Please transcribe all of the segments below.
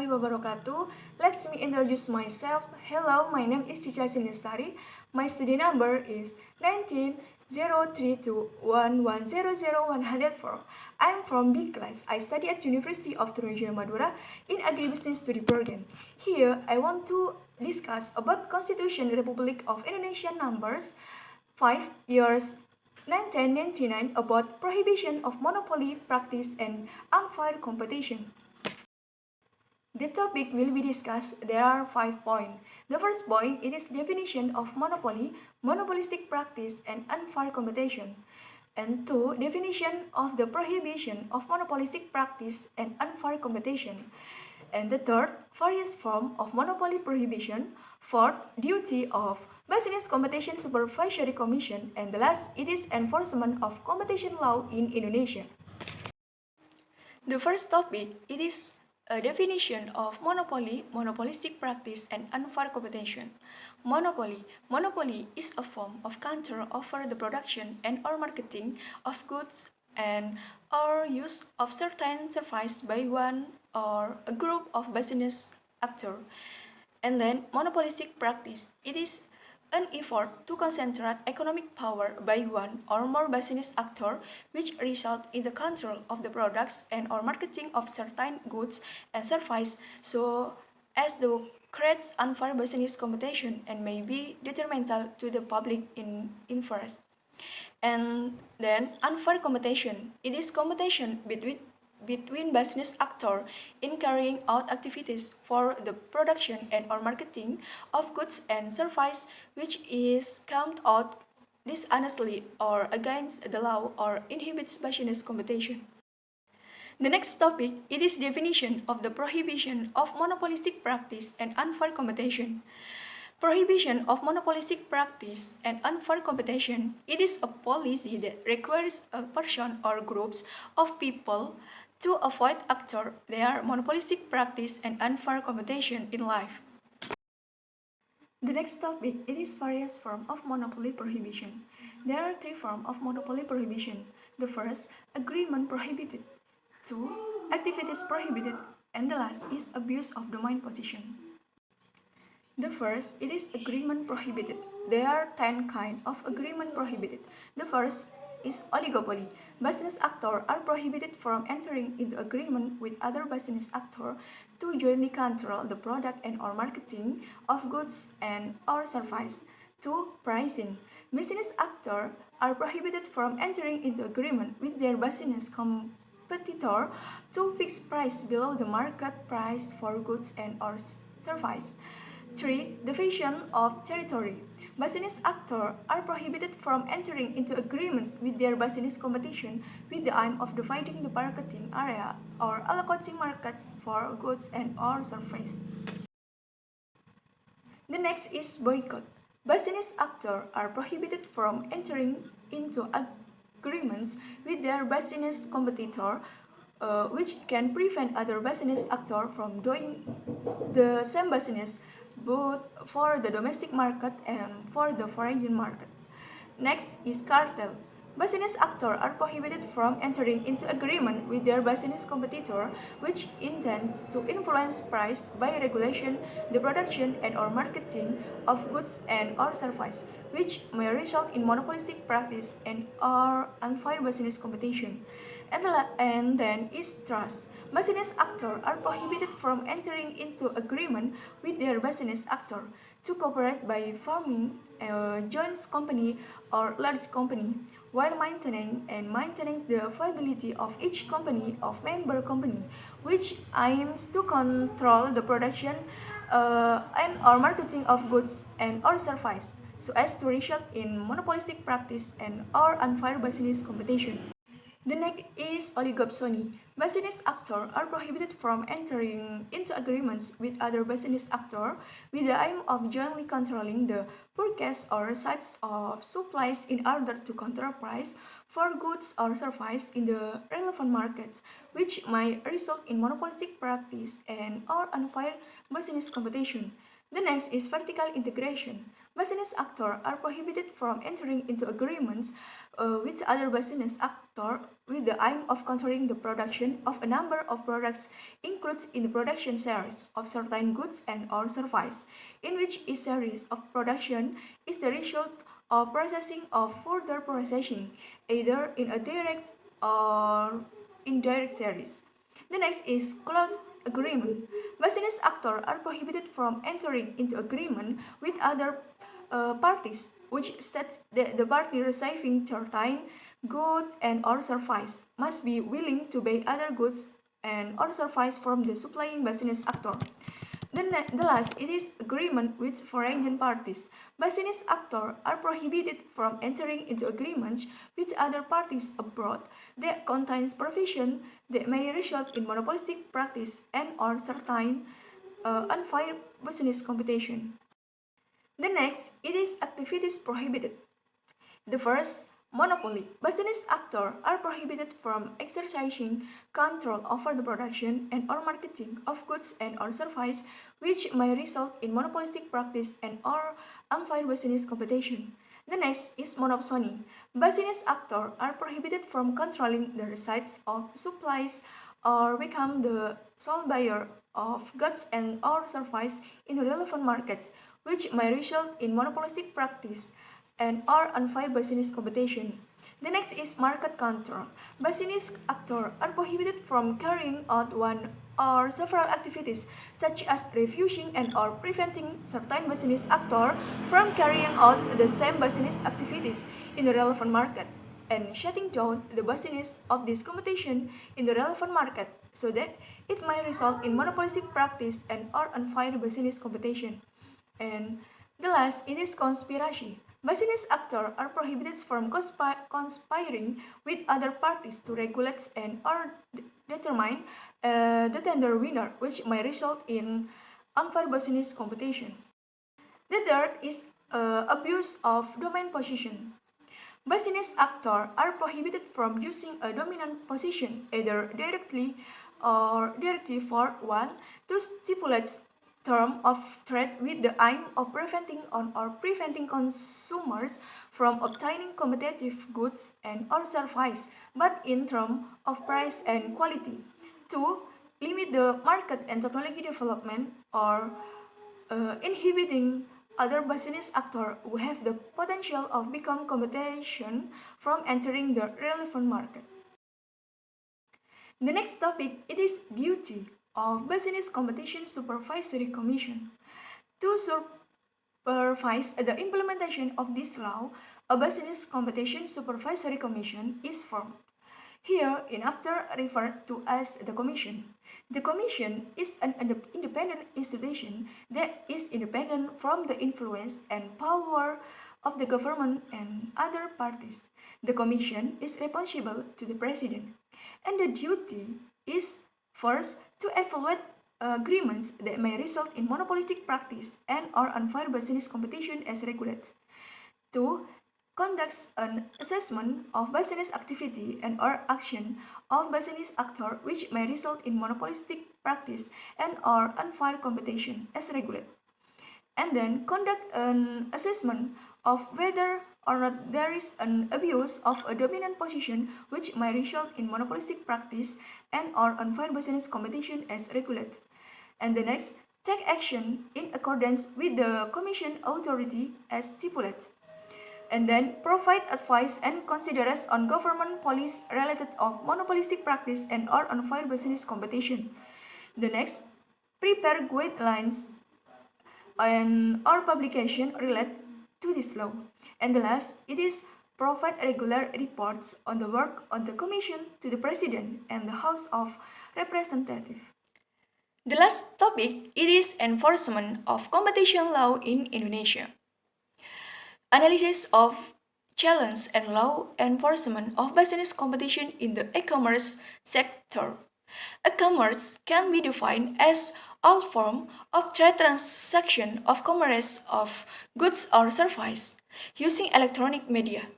Warahmatullahi Wabarakatuh. Let me introduce myself. Hello, my name is Cica Sindi Lastari. My study number is 190321100104. I am from B class. I study at University of Trunojoyo Madura in Agribusiness Study Program. Here, I want to discuss about Constitution Republic of Indonesia numbers 5 years 1999 about prohibition of monopoly practice and unfair competition. The topic will be discussed. There are 5 points. The first point it is definition of monopoly, monopolistic practice, and unfair competition. And 2, definition of the prohibition of monopolistic practice and unfair competition. And the third, various form of monopoly prohibition. Fourth, duty of Business Competition Supervisory Commission. And the last, it is enforcement of competition law in Indonesia. The first topic, it is a definition of monopoly, monopolistic practice, and unfair competition. Monopoly. Monopoly is a form of control over the production and or marketing of goods and or use of certain service by one or a group of business actors. And then monopolistic practice. It is an effort to concentrate economic power by one or more business actor, which result in the control of the products and or marketing of certain goods and services, so as to create unfair business competition and may be detrimental to the public in interest. And then unfair competition. It is competition between business actors in carrying out activities for the production and or marketing of goods and services which is carried out dishonestly or against the law or inhibits business competition. The next topic, it is definition of the prohibition of monopolistic practice and unfair competition. Prohibition of monopolistic practice and unfair competition. It is a policy that requires a person or groups of people to avoid actor their monopolistic practice and unfair competition in life. The next topic, it is various form of monopoly prohibition. There are 3 forms of monopoly prohibition. The first, agreement prohibited. 2, activities prohibited. And the last is abuse of domain position. The first, it is agreement prohibited. There are 10 kinds of agreement prohibited. The first is oligopoly. Business actors are prohibited from entering into agreement with other business actors to jointly control the product and or marketing of goods and or services. 2. Pricing. Business actors are prohibited from entering into agreement with their business competitor to fix price below the market price for goods and or services. 3. Division of territory. Business actors are prohibited from entering into agreements with their business competition with the aim of dividing the marketing area or allocating markets for goods and or services. The next is boycott. Business actors are prohibited from entering into agreements with their business competitor which can prevent other business actors from doing the same business both for the domestic market and for the foreign market. Next is cartel. Business actors are prohibited from entering into agreement with their business competitor which intends to influence price by regulation, the production and or marketing of goods and or services, which may result in monopolistic practice and or unfair business competition. And then is trust. Business actors are prohibited from entering into agreement with their business actor to cooperate by forming a joint company or large company while maintaining the viability of each company of member company, which aims to control the production and or marketing of goods and or services so as to result in monopolistic practice and or unfair business competition. The next is oligopoly. Business actors are prohibited from entering into agreements with other business actors with the aim of jointly controlling the purchase or types of supplies in order to control price for goods or services in the relevant markets, which might result in monopolistic practice and or unfair business competition. The next is vertical integration. Business actors are prohibited from entering into agreements with other business actors with the aim of controlling the production of a number of products included in the production series of certain goods and or services, in which each series of production is the result of processing or further processing, either in a direct or indirect series. The next is close agreement. Business actors are prohibited from entering into agreement with other parties, which states that the party receiving certain good and or service must be willing to buy other goods and or service from the supplying business actor. The last, it is agreement with foreign parties. Business actors are prohibited from entering into agreements with other parties abroad that contains provision that may result in monopolistic practice and or certain unfair business competition. The next, it is activities prohibited. The first, monopoly. Business actors are prohibited from exercising control over the production and or marketing of goods and or services which may result in monopolistic practice and or unfair business competition. The next is monopsony. Business actors are prohibited from controlling the receipts of supplies or become the sole buyer of goods and or services in the relevant markets, which may result in monopolistic practice and or unfair business competition. The next is market control. Business actors are prohibited from carrying out one or several activities such as refusing and or preventing certain business actors from carrying out the same business activities in the relevant market and shutting down the business of this competition in the relevant market so that it may result in monopolistic practice and or unfair business competition. And the last, it is conspiracy. Business actors are prohibited from conspiring with other parties to regulate and or determine the tender winner, which may result in unfair business competition. The third is abuse of domain position. Business actors are prohibited from using a dominant position, either directly or directly for one, to stipulate term of trade with the aim of preventing or preventing consumers from obtaining competitive goods and or services, but in terms of price and quality. 2. Limit the market and technology development or inhibiting other business actors who have the potential of become competition from entering the relevant market. The next topic, it is duty of Business Competition Supervisory Commission. To supervise the implementation of this law, a Business Competition Supervisory Commission is formed. Here, hereafter referred to as the Commission. The Commission is an independent institution that is independent from the influence and power of the government and other parties. The Commission is responsible to the President, and the duty is first to evaluate agreements that may result in monopolistic practice and or unfair business competition as regulated. 2. Conducts an assessment of business activity and or action of business actor which may result in monopolistic practice and or unfair competition as regulated. And then conduct an assessment of whether or not there is an abuse of a dominant position which may result in monopolistic practice and or unfair business competition as regulated. And the next, take action in accordance with the Commission authority as stipulated. And then provide advice and consideration on government policy related of monopolistic practice and or unfair business competition. The next, prepare guidelines and or publication related to this law. And the last, it is provide regular reports on the work of the Commission to the President and the House of Representatives. The last topic, it is enforcement of competition law in Indonesia. Analysis of challenge and law enforcement of business competition in the e-commerce sector. E-commerce can be defined as all form of trade transaction of commerce of goods or services using electronic media.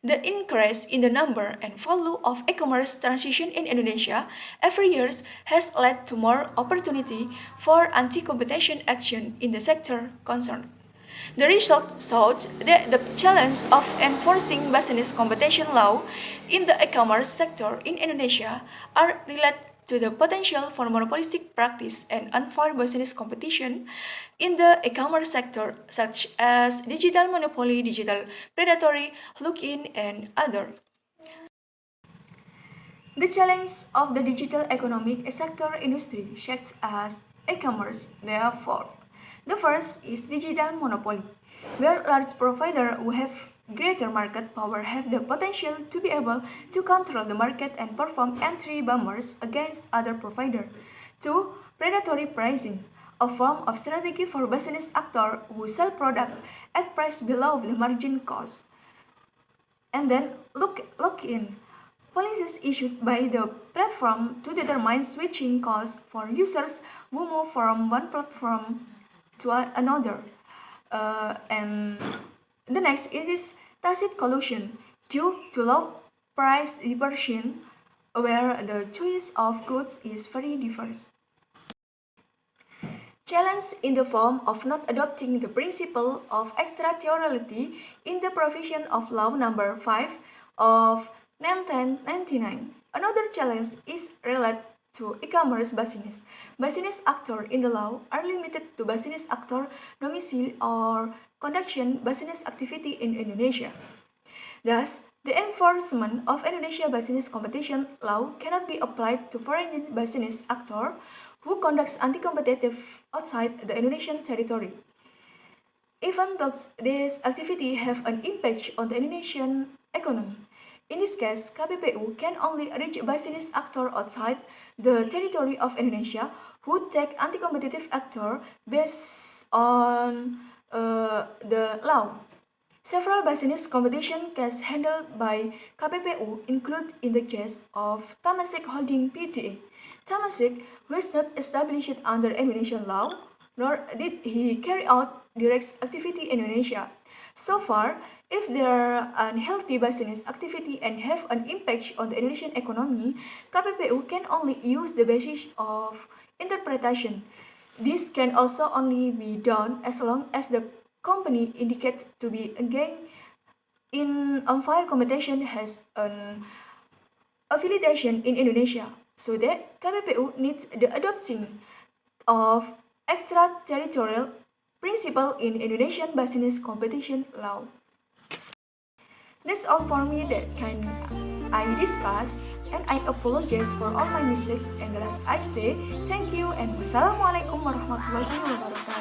The increase in the number and volume of e-commerce transactions in Indonesia every year has led to more opportunity for anti-competition action in the sector concerned. The result showed that the challenge of enforcing business competition law in the e-commerce sector in Indonesia are related to the potential for monopolistic practice and unfair business competition in the e-commerce sector, such as digital monopoly, digital predatory, lock-in, and other. The challenge of the digital economic sector industry such as e-commerce, therefore. The first is digital monopoly, where large providers who have greater market power have the potential to be able to control the market and perform entry bombers against other providers. 2. Predatory pricing, a form of strategy for business actors who sell products at price below the margin cost. And then lock-in, policies issued by the platform to determine switching costs for users who move from one platform to another. And the next is tacit collusion due to low price dispersion, where the choice of goods is very diverse. Challenge in the form of not adopting the principle of extraterritoriality in the provision of Law Number 5 of 1999. Another challenge is related to e-commerce business. Business actors in the law are limited to business actor domicile or conduction business activity in Indonesia. Thus, the enforcement of Indonesia business competition law cannot be applied to foreign business actor who conducts anti-competitive outside the Indonesian territory. Even though this activity have an impact on the Indonesian economy. In this case, KPPU can only reach business actor outside the territory of Indonesia who take anti-competitive actor based on the law. Several business competition cases handled by KPPU include in the case of Temasek Holding Pte. Temasek was not established under Indonesian law, nor did he carry out direct activity in Indonesia. So far, if there are unhealthy business activity and have an impact on the Indonesian economy, KPPU can only use the basis of interpretation. This can also only be done as long as the company indicates to be engaged in unfair competition has an affiliation in Indonesia, so that KPPU needs the adoption of extraterritorial principle in Indonesian business competition law. That's all for me that can I discuss, and I apologize for all my mistakes, and thus I say thank you and Wassalamualaikum warahmatullahi wabarakatuh.